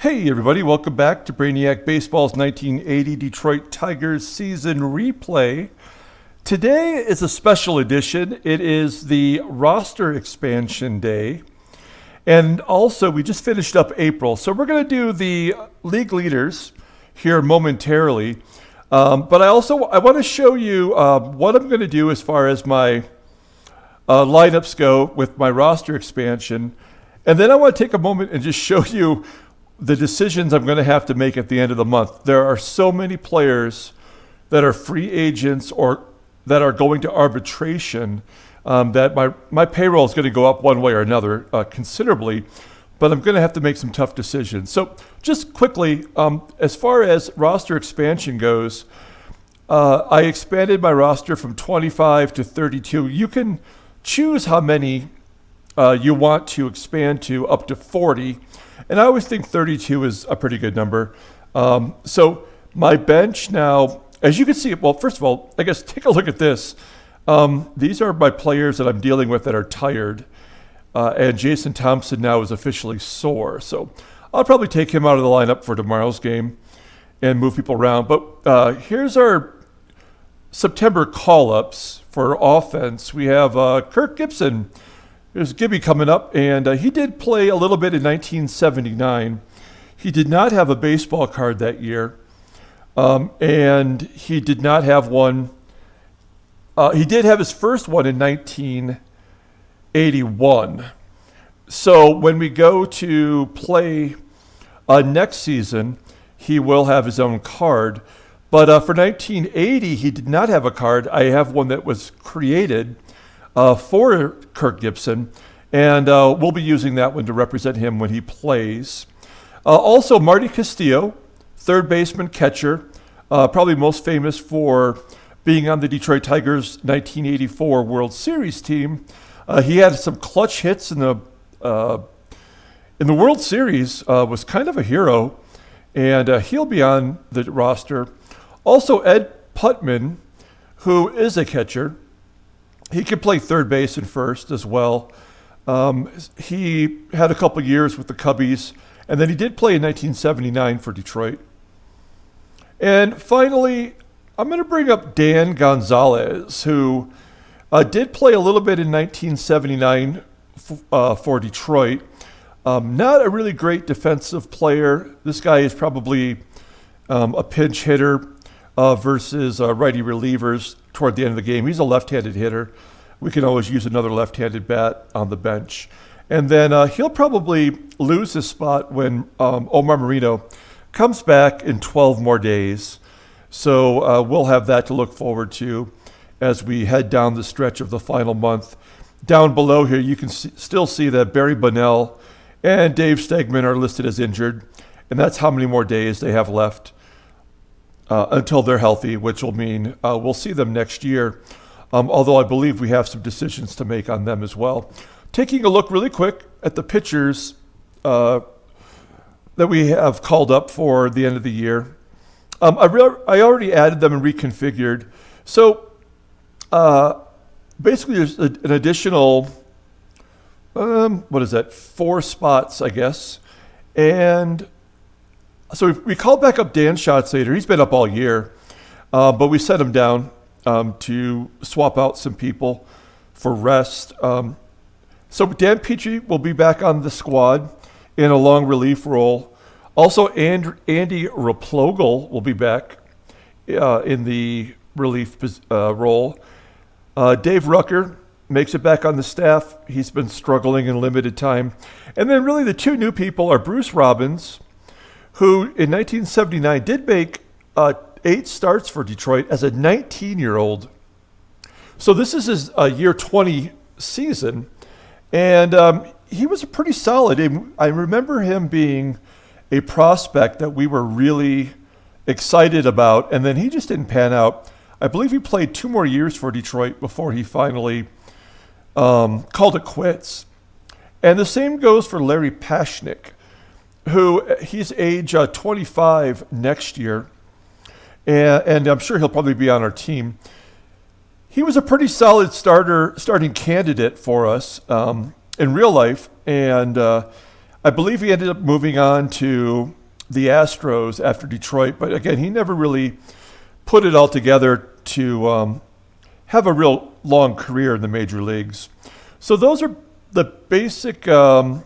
Hey everybody, welcome back to Brainiac Baseball's 1980 Detroit Tigers season replay. Today is a special edition. It is the roster expansion day. And also, we just finished up April. So we're going to do the league leaders here momentarily. But I want to show you what I'm going to do as far as my lineups go with my roster expansion. And then I want to take a moment and just show you the decisions I'm going to have to make at the end of the month. There are so many players that are free agents or that are going to arbitration that my payroll is going to go up one way or another considerably, but I'm going to have to make some tough decisions. So just quickly, as far as roster expansion goes, I expanded my roster from 25 to 32. You can choose how many you want to expand to up to 40. And I always think 32 is a pretty good number. So my bench now, as you can see, well, first of all, I guess take a look at this. These are my players that I'm dealing with that are tired. And Jason Thompson now is officially sore. So I'll probably take him out of the lineup for tomorrow's game and move people around. But here's our September call-ups for offense. We have Kirk Gibson. There's Gibby coming up, and he did play a little bit in 1979. He did not have a baseball card that year, and he did not have one. He did have his first one in 1981. So when we go to play next season, he will have his own card. But for 1980, he did not have a card. I have one that was created for Kirk Gibson, and we'll be using that one to represent him when he plays. Also, Marty Castillo, third baseman, catcher, probably most famous for being on the Detroit Tigers 1984 World Series team. He had some clutch hits in the World Series, was kind of a hero, and he'll be on the roster. Also, Ed Putman, who is a catcher. He could play third base and first as well. He had a couple years with the Cubbies, and then he did play in 1979 for Detroit. And finally, I'm going to bring up Dan Gonzalez, who did play a little bit in 1979 for Detroit. Not a really great defensive player. This guy is probably a pinch hitter versus righty relievers toward the end of the game. He's a left-handed hitter. We can always use another left-handed bat on the bench. And then he'll probably lose his spot when Omar Marino comes back in 12 more days. So we'll have that to look forward to as we head down the stretch of the final month. Down below here, you can still see that Barry Bunnell and Dave Stegman are listed as injured. And that's how many more days they have left until they're healthy, which will mean we'll see them next year, although I believe we have some decisions to make on them as well. Taking a look really quick at the pitchers that we have called up for the end of the year. I already added them and reconfigured. So basically there's an additional, 4 spots, I guess. And so we called back up Dan Schatzeder. He's been up all year, but we set him down to swap out some people for rest. So Dan Petrie will be back on the squad in a long relief role. Also, Andy Raplogel will be back in the relief role. Dave Rucker makes it back on the staff. He's been struggling in limited time. And then really the two new people are Bruce Robbins, who in 1979 did make 8 starts for Detroit as a 19-year-old. So this is his year 20 season, and he was pretty solid. I remember him being a prospect that we were really excited about, and then he just didn't pan out. I believe he played 2 more years for Detroit before he finally called it quits. And the same goes for Larry Pashnik, who he's age 25 next year, and I'm sure he'll probably be on our team. He was a pretty solid starting candidate for us in real life, and I believe he ended up moving on to the Astros after Detroit. But again, he never really put it all together to have a real long career in the major leagues. So those are the basic 3 or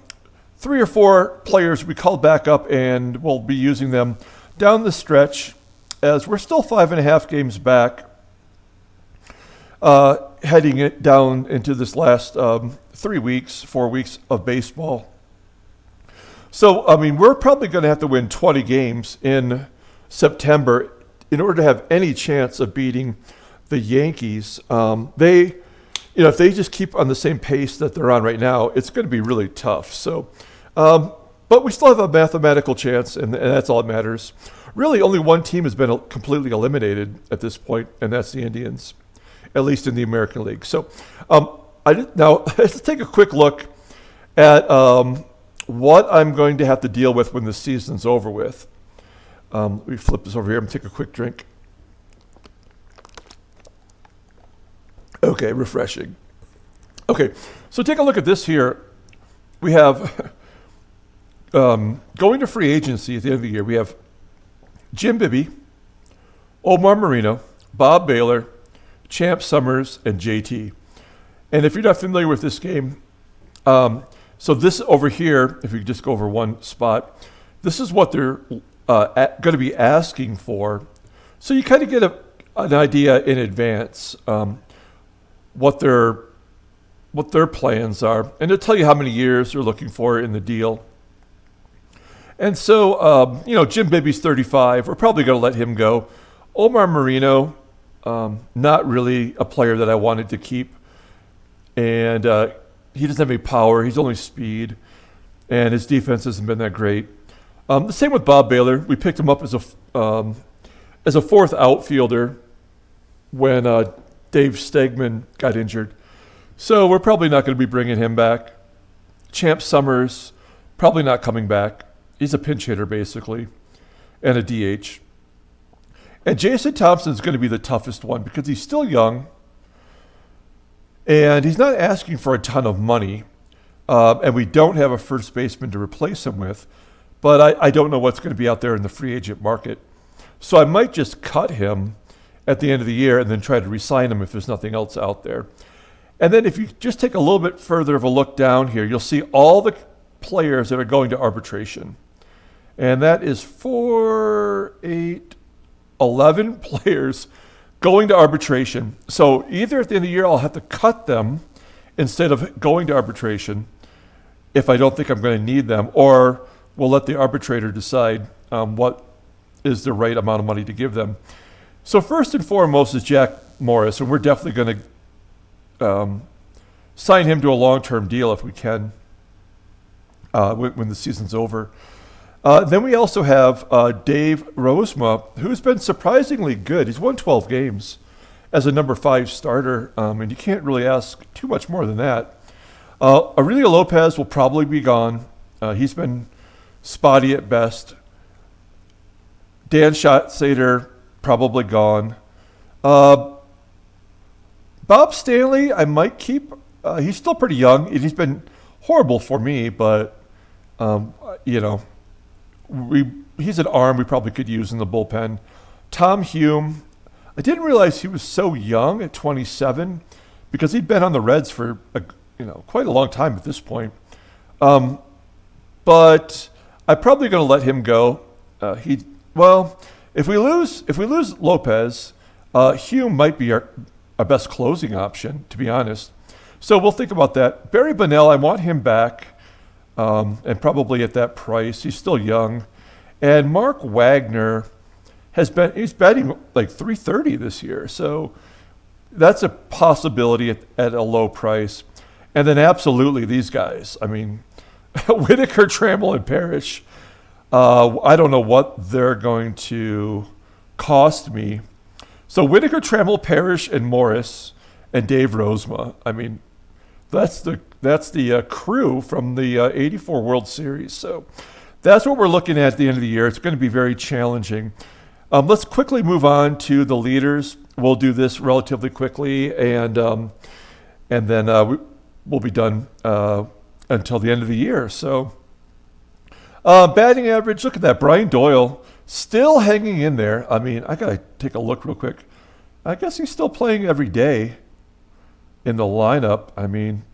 4 players we called back up, and we'll be using them down the stretch as we're still 5.5 games back, heading it down into this last 4 weeks of baseball. So, I mean, we're probably going to have to win 20 games in September in order to have any chance of beating the Yankees. If they just keep on the same pace that they're on right now, it's going to be really tough. So, but we still have a mathematical chance, and that's all that matters. Really, only one team has been completely eliminated at this point, and that's the Indians, at least in the American League. So, now let's take a quick look at what I'm going to have to deal with when the season's over with. Let me flip this over here and take a quick drink. Okay, refreshing. Okay, so take a look at this here. We have, going to free agency at the end of the year, we have Jim Bibby, Omar Moreno, Bob Baylor, Champ Summers, and JT. And if you're not familiar with this game, so this over here, if you just go over one spot, this is what they're going to be asking for. So you kind of get an idea in advance what their plans are, and they'll tell you how many years they're looking for in the deal. And so, Jim Bibby's 35. We're probably going to let him go. Omar Moreno, not really a player that I wanted to keep. And he doesn't have any power. He's only speed. And his defense hasn't been that great. The same with Bob Baylor. We picked him up as a fourth outfielder when Dave Stegman got injured. So we're probably not going to be bringing him back. Champ Summers, probably not coming back. He's a pinch hitter, basically, and a DH. And Jason Thompson's going to be the toughest one because he's still young, and he's not asking for a ton of money, and we don't have a first baseman to replace him with, but I don't know what's going to be out there in the free agent market. So I might just cut him at the end of the year and then try to re-sign him if there's nothing else out there. And then if you just take a little bit further of a look down here, you'll see all the players that are going to arbitration. And that is 11 players going to arbitration. So either at the end of the year, I'll have to cut them instead of going to arbitration if I don't think I'm going to need them, or we'll let the arbitrator decide what is the right amount of money to give them. So first and foremost is Jack Morris, and we're definitely going to sign him to a long-term deal if we can when the season's over. Then we also have Dave Rozema, who's been surprisingly good. He's won 12 games as a number 5 starter, and you can't really ask too much more than that. Aurelio Lopez will probably be gone. He's been spotty at best. Dan Schatzeder, probably gone. Bob Stanley, I might keep. He's still pretty young. He's been horrible for me, but, he's an arm we probably could use in the bullpen. Tom Hume, I didn't realize he was so young at 27 because he'd been on the Reds for quite a long time at this point. But I'm probably going to let him go. If we lose Lopez, Hume might be our best closing option, to be honest. So we'll think about that. Barry Bonnell, I want him back. And probably at that price. He's still young. And Mark Wagner he's batting like .330 this year. So that's a possibility at a low price. And then absolutely these guys. I mean, Whitaker, Trammell, and Parrish. I don't know what they're going to cost me. So Whitaker, Trammell, Parrish, and Morris, and Dave Rozema. I mean, that's the crew from the 84 World Series. So that's what we're looking at the end of the year. It's going to be very challenging. Let's quickly move on to the leaders. We'll do this relatively quickly, and then we'll be done until the end of the year. So Batting average, look at that. Brian Doyle still hanging in there. I mean, I got to take a look real quick. I guess he's still playing every day in the lineup. I mean,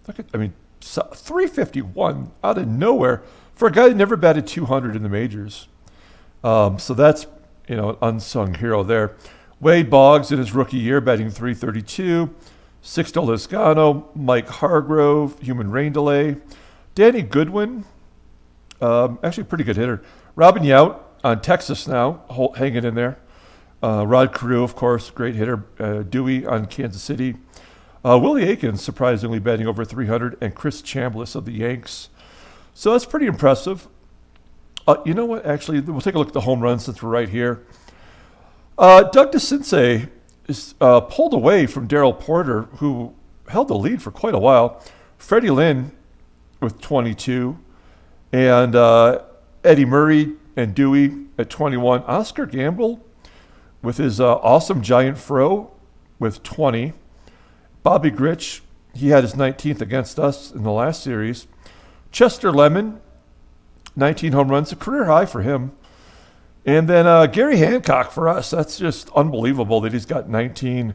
351 out of nowhere for a guy who never batted 200 in the majors. So that's, an unsung hero there. Wade Boggs in his rookie year batting 332. Sixto Lizcano, Mike Hargrove, human rain delay. Danny Goodwin, actually a pretty good hitter. Robin Yount on Texas now, hanging in there. Rod Carew, of course, great hitter. Dewey on Kansas City. Willie Aikens, surprisingly, batting over 300. And Chris Chambliss of the Yanks. So that's pretty impressive. You know what? Actually, we'll take a look at the home runs since we're right here. Doug DeCinces is pulled away from Darrell Porter, who held the lead for quite a while. Freddie Lynn with 22. And Eddie Murray and Dewey at 21. Oscar Gamble with his awesome giant fro with 20. Bobby Grich, he had his 19th against us in the last series. Chester Lemon, 19 home runs, a career high for him. And then Gary Hancock for us. That's just unbelievable that he's got 19.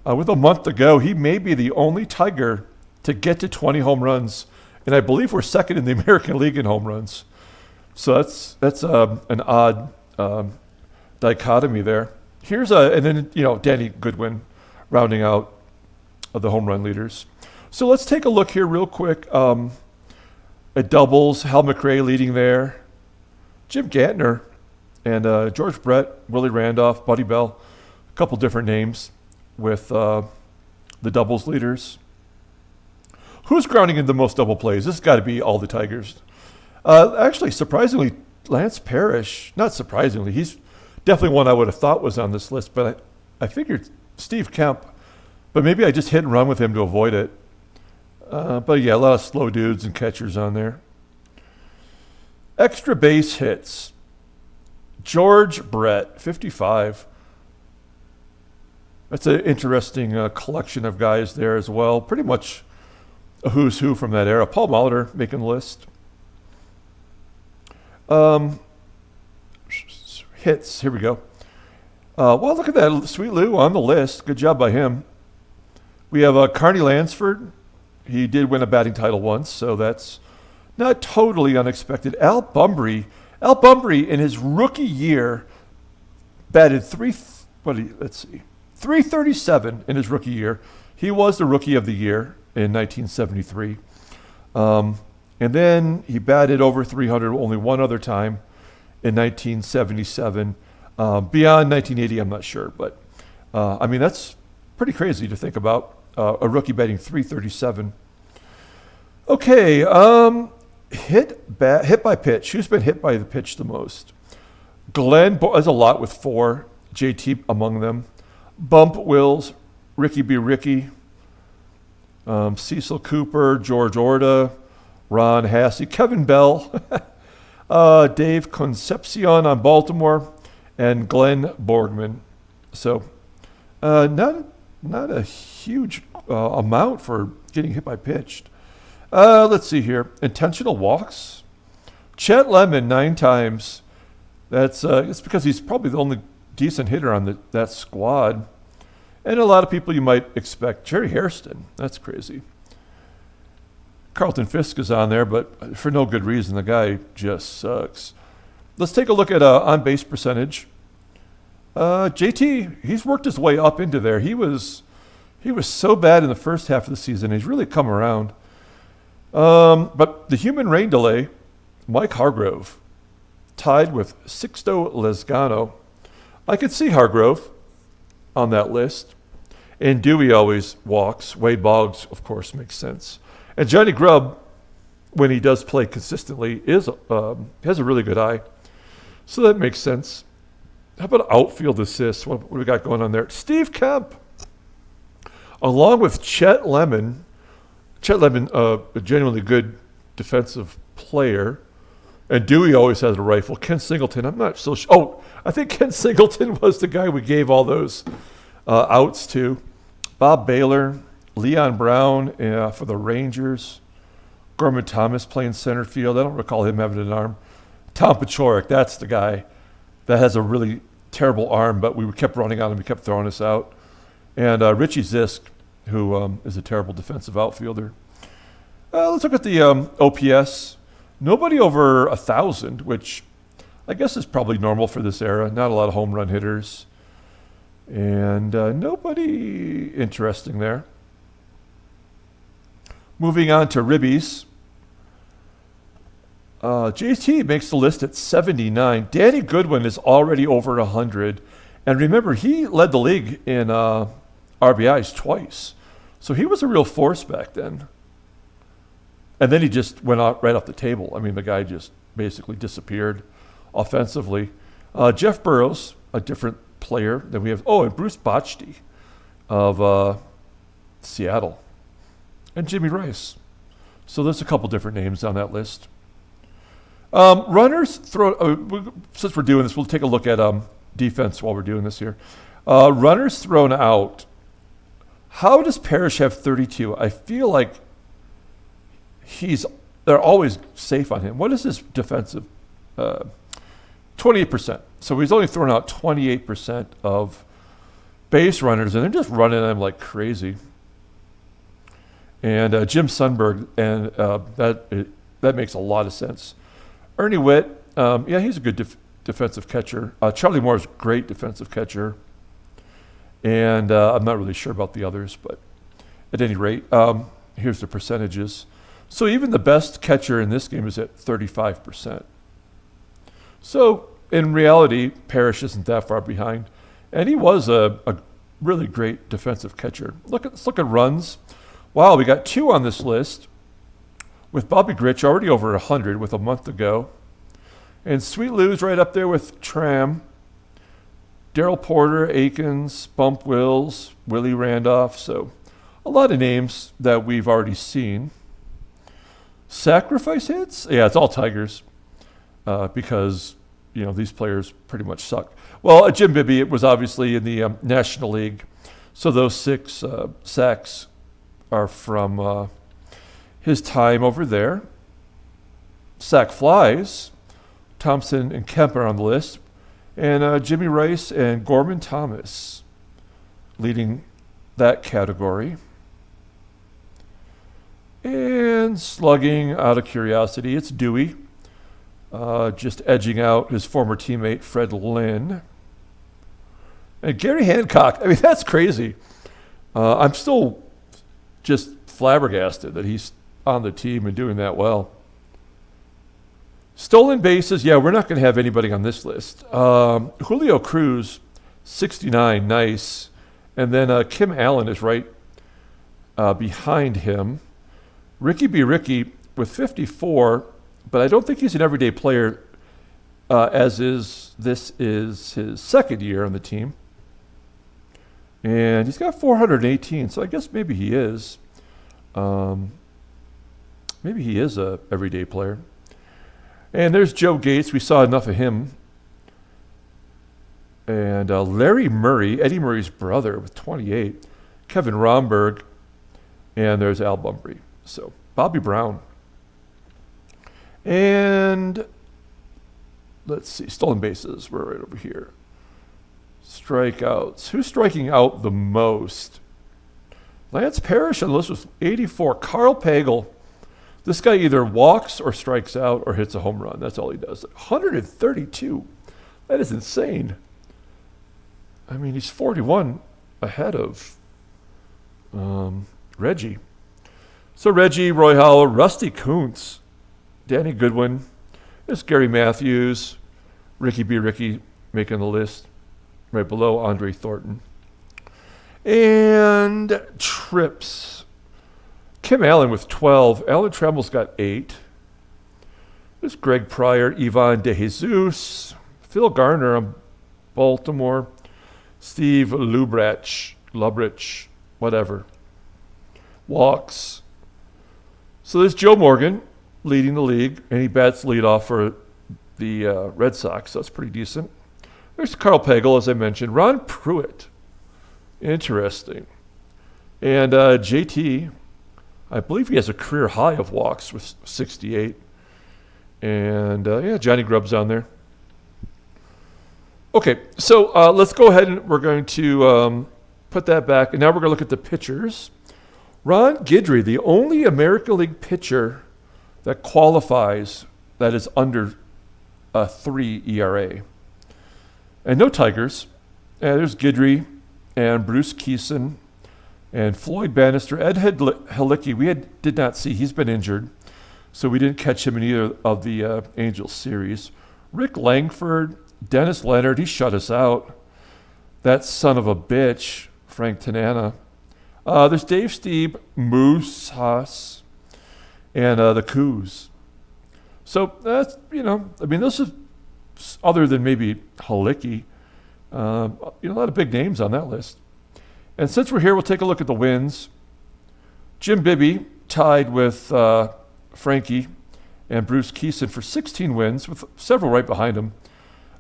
With a month to go, he may be the only Tiger to get to 20 home runs. And I believe we're second in the American League in home runs. So that's an odd dichotomy there. And then Danny Goodwin rounding out of the home run leaders. So let's take a look here real quick at doubles. Hal McRae leading there. Jim Gantner and George Brett, Willie Randolph, Buddy Bell, a couple different names with the doubles leaders. Who's grounding in the most double plays? This has got to be all the Tigers. Actually, surprisingly, Lance Parrish, not surprisingly, he's definitely one I would have thought was on this list, but I figured Steve Kemp, but maybe I just hit and run with him to avoid it. But yeah, a lot of slow dudes and catchers on there. Extra base hits. George Brett, 55. That's an interesting collection of guys there as well. Pretty much a who's who from that era. Paul Molitor making the list. Hits, here we go. Well, look at that. Sweet Lou on the list. Good job by him. We have Carney Lansford. He did win a batting title once, so that's not totally unexpected. Al Bumbry in his rookie year batted 337 in his rookie year. He was the rookie of the year in 1973. And then he batted over 300 only one other time in 1977. Beyond 1980, I'm not sure. But, that's pretty crazy to think about. A rookie batting 337. Okay, hit by pitch. Who's been hit by the pitch the most? Glenn, there's a lot with 4. JT among them. Bump Wills, Ricky B. Ricky, Cecil Cooper, George Orta, Ron Hassey, Kevin Bell, Dave Concepcion on Baltimore, and Glenn Borgman. So not a huge amount for getting hit by pitch. Let's see here. Intentional walks. Chet Lemon 9 times. It's because he's probably the only decent hitter on that squad. And a lot of people you might expect. Jerry Hairston. That's crazy. Carlton Fisk is on there, but for no good reason. The guy just sucks. Let's take a look at on-base percentage. JT, he's worked his way up into there. He was so bad in the first half of the season. He's really come around. But the human rain delay, Mike Hargrove, tied with Sixto Lizcano. I could see Hargrove on that list. And Dewey always walks. Wade Boggs, of course, makes sense. And Johnny Grubb, when he does play consistently, has a really good eye. So that makes sense. How about outfield assists? What do we got going on there? Steve Kemp, along with Chet Lemon. Chet Lemon, a genuinely good defensive player. And Dewey always has a rifle. Ken Singleton, I'm not so sure. Oh, I think Ken Singleton was the guy we gave all those outs to. Bob Baylor, Leon Brown for the Rangers. Gorman Thomas playing center field. I don't recall him having an arm. Tom Paciorek, that's the guy that has a really terrible arm, but we kept running on him. He kept throwing us out. And Richie Zisk, who is a terrible defensive outfielder. Let's look at the OPS. Nobody over 1,000, which I guess is probably normal for this era. Not a lot of home run hitters. And nobody interesting there. Moving on to ribbies. JT makes the list at 79. Danny Goodwin is already over 100. And remember, he led the league in RBIs twice. So he was a real force back then. And then he just went out right off the table. I mean, the guy just basically disappeared offensively. Jeff Burrows, a different player than we have. Oh, and Bruce Bochy of Seattle. And Jimmy Rice. So there's a couple different names on that list. Runners throw. Since we're doing this, we'll take a look at defense while we're doing this here. Runners thrown out. How does Parrish have 32? I feel like they're always safe on him. What is his defensive? 28%. So he's only thrown out 28% of base runners, and they're just running them like crazy. And Jim Sundberg, and that makes a lot of sense. Ernie Witt, he's a good defensive catcher. Charlie Moore's a great defensive catcher. And I'm not really sure about the others, but at any rate, here's the percentages. So even the best catcher in this game is at 35%. So in reality, Parrish isn't that far behind. And he was a really great defensive catcher. Let's look at runs. Wow, we got 2 on this list, with Bobby Grich already over 100 with a month to go. And Sweet Lou's right up there with Tram. Daryl Porter, Akins, Bump Wills, Willie Randolph. So a lot of names that we've already seen. Sacrifice hits? Yeah, it's all Tigers because, these players pretty much suck. Well, Jim Bibby was obviously in the National League. So those 6 sacks are from his time over there. Sack flies. Thompson and Kemp are on the list. And Jimmy Rice and Gorman Thomas leading that category. And slugging, out of curiosity, it's Dewey. Just edging out his former teammate, Fred Lynn. And Gary Hancock, that's crazy. I'm still just flabbergasted that he's on the team and doing that well. Stolen bases, we're not going to have anybody on this list. Julio Cruz, 69, nice. And then Kim Allen is right behind him. Ricky B. Ricky with 54, but I don't think he's an everyday player, this is his second year on the team. And he's got 418, so I guess maybe he is. Maybe he is a everyday player. And there's Joe Gates. We saw enough of him. And Larry Murray, Eddie Murray's brother, with 28. Kevin Romberg. And there's Al Bumbry. So Bobby Brown. And let's see, stolen bases. We're right over here. Strikeouts. Who's striking out the most? Lance Parrish on the list was 84. Carl Pagel. This guy either walks or strikes out or hits a home run. That's all he does. 132. That is insane. He's 41 ahead of Reggie. So Reggie, Roy Howell, Rusty Kuntz, Danny Goodwin. There's Gary Matthews, Ricky B. Ricky making the list. Right below Andre Thornton. And trips. Kim Allen with 12. Alan Trammell's got 8. There's Greg Pryor, Ivan DeJesus, Phil Garner of Baltimore, Steve Lubrich, whatever. Walks. So there's Joe Morgan leading the league, and he bats leadoff for the Red Sox. So that's pretty decent. There's Carl Pagel, as I mentioned. Ron Pruitt. Interesting. And JT, I believe he has a career high of walks with 68. And yeah, Johnny Grubb's on there. Okay, so let's go ahead and we're going to put that back. And now we're going to look at the pitchers. Ron Guidry, the only American League pitcher that qualifies that is under a 3 ERA. And no Tigers. There's Guidry and Bruce Keeson and Floyd Bannister. Ed Halicki, we did not see. He's been injured, so we didn't catch him in either of the Angels series. Rick Langford, Dennis Leonard, he shut us out. That son of a bitch, Frank Tanana. There's Dave Stieb, Moose Haas, and the Coos. So that's, this is other than maybe Halicki. A lot of big names on that list. And since we're here, we'll take a look at the wins. Jim Bibby tied with Frankie and Bruce Keeson for 16 wins, with several right behind him.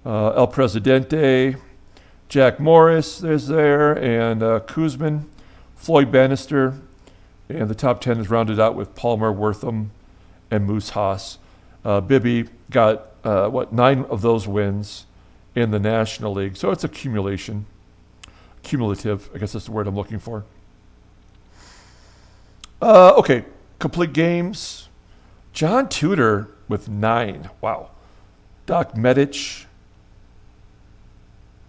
El Presidente, Jack Morris is there, and Kuzman, Floyd Bannister, and the top 10 is rounded out with Palmer, Wortham, and Moose Haas. Bibby got, 9 of those wins in the National League. So it's accumulative, I guess that's the word I'm looking for. Okay, complete games. John Tudor with 9. Wow. Doc Medich.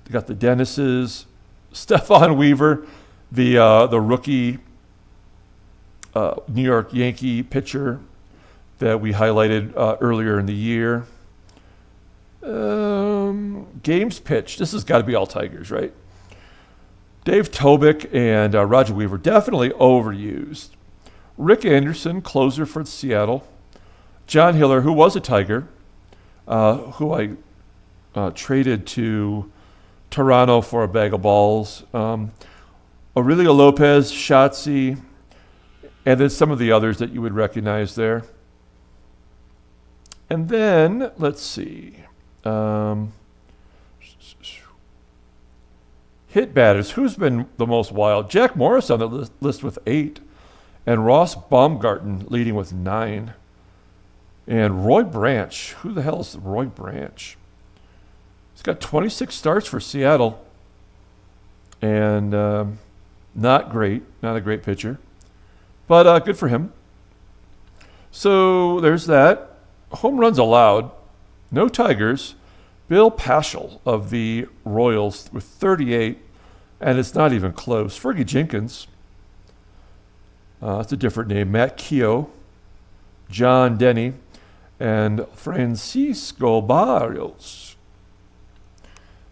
They got the Dennises. Stephon Weaver, the rookie New York Yankee pitcher that we highlighted earlier in the year. Games pitched. This has got to be all Tigers, right? Dave Tobick and Roger Weaver, definitely overused. Rick Anderson, closer for Seattle. John Hiller, who was a Tiger, who I traded to Toronto for a bag of balls. Aurelio Lopez, Shotzi, and then some of the others that you would recognize there. And then, let's see. Hit batters. Who's been the most wild? Jack Morris on the list with 8. And Ross Baumgarten leading with 9. And Roy Branch. Who the hell is Roy Branch? He's got 26 starts for Seattle. And not great. Not a great pitcher. But good for him. So there's that. Home runs allowed. No Tigers. Bill Paschal of the Royals with 38, and it's not even close. Fergie Jenkins, that's a different name. Matt Keogh, John Denny, and Francisco Barrios.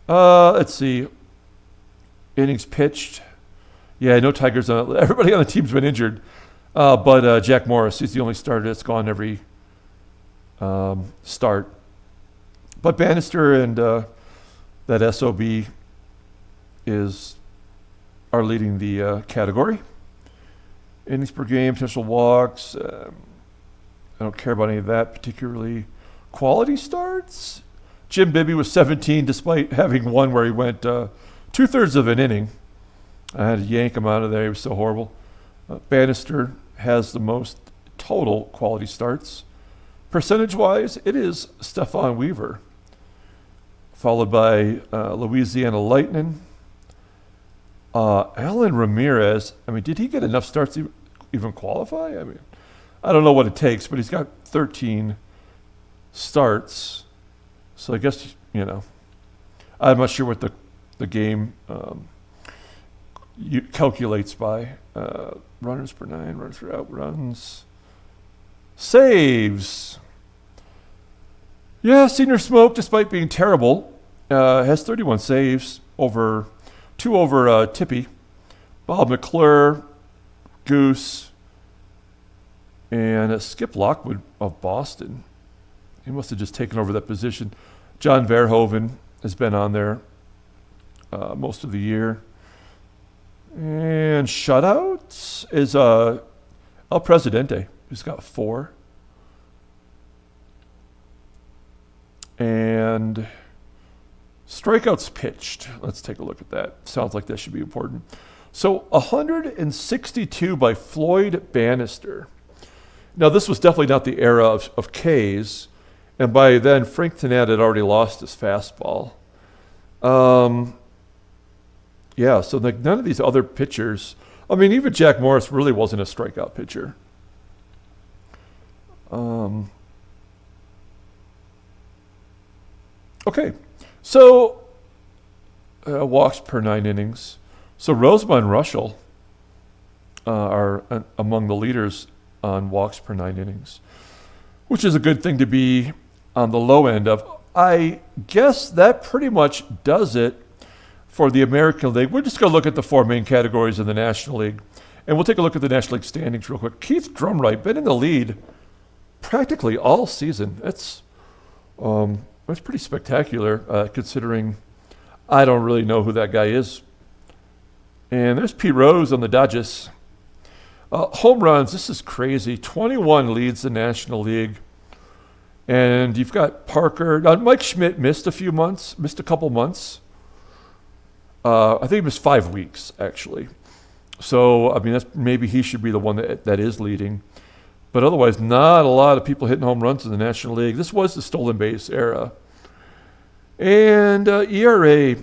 Let's see. Innings pitched. Yeah, no Tigers on it. Everybody on the team's been injured, but Jack Morris, he's the only starter that's gone every start. But Bannister and that SOB are leading the category. Innings per game, potential walks. I don't care about any of that particularly. Quality starts. Jim Bibby was 17, despite having one where he went 2/3 of an inning. I had to yank him out of there. He was so horrible. Bannister has the most total quality starts. Percentage-wise, it is Stephon Weaver, followed by Louisiana Lightning. Alan Ramirez, did he get enough starts to even qualify? I don't know what it takes, but he's got 13 starts. So I guess, I'm not sure what the game calculates by. Runners per 9, runners per out, runs. Saves. Yeah, Senior Smoke, despite being terrible, has 31 saves, over 2 over Tippy. Bob McClure, Goose, and Skip Lockwood of Boston. He must have just taken over that position. John Verhoeven has been on there most of the year. And shutouts is El Presidente, who's got 4. And strikeouts pitched. Let's take a look at that. Sounds like that should be important. So 162 by Floyd Bannister. Now, this was definitely not the era of K's, and by then, Frank Tanat had already lost his fastball. Yeah, so like none of these other pitchers, I mean, even Jack Morris really wasn't a strikeout pitcher. Okay, so walks per 9 innings. So Roseman and Russell are among the leaders on walks per 9 innings, which is a good thing to be on the low end of. I guess that pretty much does it for the American League. We're just going to look at the 4 main categories in the National League, and we'll take a look at the National League standings real quick. Keith Drumright been in the lead practically all season. That's pretty spectacular, considering I don't really know who that guy is. And there's Pete Rose on the Dodgers. Home runs, this is crazy. 21 leads the National League. And you've got Parker. Now, Mike Schmidt missed a couple months. I think he missed 5 weeks, actually. So, I mean, maybe he should be the one that is leading. But otherwise, not a lot of people hitting home runs in the National League. This was the stolen base era. And ERA,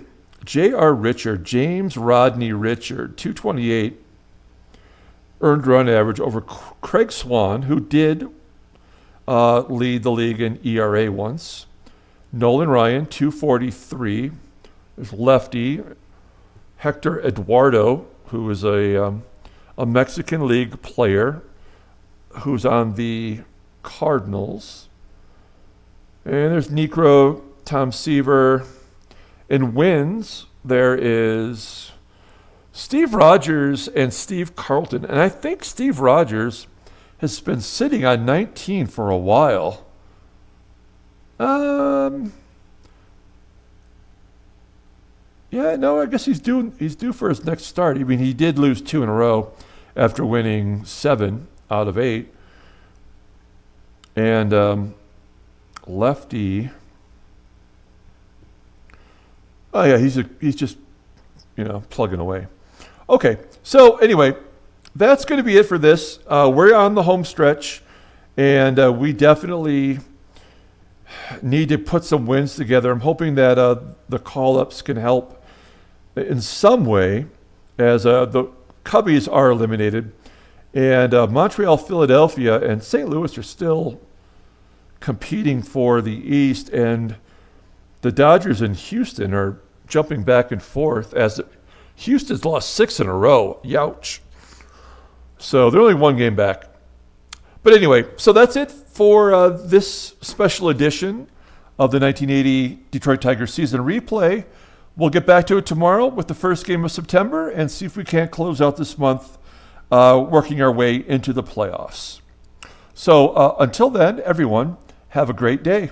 J.R. Richard, James Rodney Richard, 228 earned run average over Craig Swan, who did lead the league in ERA once. Nolan Ryan, 243. There's lefty Hector Eduardo, who is a Mexican League player who's on the Cardinals. And there's Necro, Tom Seaver. In wins, there is Steve Rogers and Steve Carlton. And I think Steve Rogers has been sitting on 19 for a while. Yeah, no, I guess he's due for his next start. I mean, he did lose 2 in a row after winning 7 out of 8. And lefty. Oh yeah, he's just plugging away. Okay, so anyway, that's going to be it for this. We're on the home stretch, and we definitely need to put some wins together. I'm hoping that the call-ups can help in some way, as the Cubbies are eliminated, and Montreal, Philadelphia, and St. Louis are still competing for the East, and the Dodgers and Houston are jumping back and forth as Houston's lost 6 in a row. Youch. So they're only 1 game back. But anyway, so that's it for this special edition of the 1980 Detroit Tigers season replay. We'll get back to it tomorrow with the first game of September and see if we can't close out this month working our way into the playoffs. So until then, everyone, have a great day.